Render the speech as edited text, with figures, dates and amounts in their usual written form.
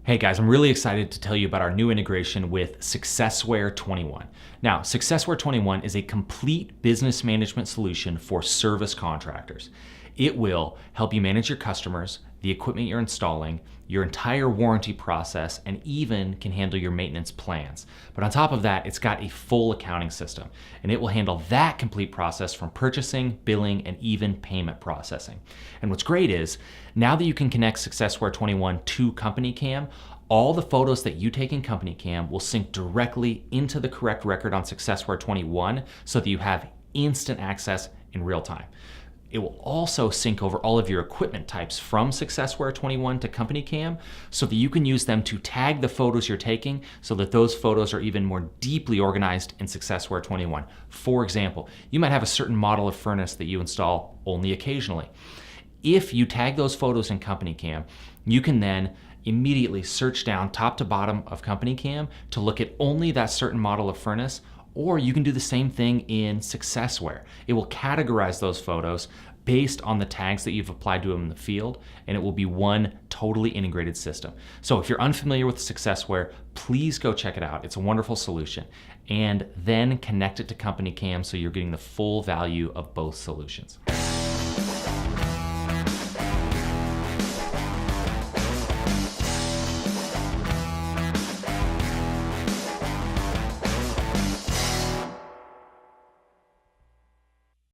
Hey guys, I'm really excited to tell you about our new integration with SuccessWare21. Now, SuccessWare21 is a complete business management solution for service contractors. It will help you manage your customers, the equipment you're installing, your entire warranty process, and even can handle your maintenance plans. But on top of that, it's got a full accounting system, and it will handle that complete process from purchasing, billing, and even payment processing. And what's great is, now that you can connect SuccessWare21 to CompanyCam, all the photos that you take in CompanyCam will sync directly into the correct record on SuccessWare21 so that you have instant access in real time. It will also sync over all of your equipment types from SuccessWare21 to CompanyCam so that you can use them to tag the photos you're taking so that those photos are even more deeply organized in SuccessWare21. For example, you might have a certain model of furnace that you install only occasionally. If you tag those photos in CompanyCam, you can then immediately search down top to bottom of CompanyCam to look at only that certain model of furnace, or you can do the same thing in SuccessWare. It will categorize those photos based on the tags that you've applied to them in the field, and it will be one totally integrated system. So if you're unfamiliar with SuccessWare, please go check it out. It's a wonderful solution. And then connect it to CompanyCam so you're getting the full value of both solutions.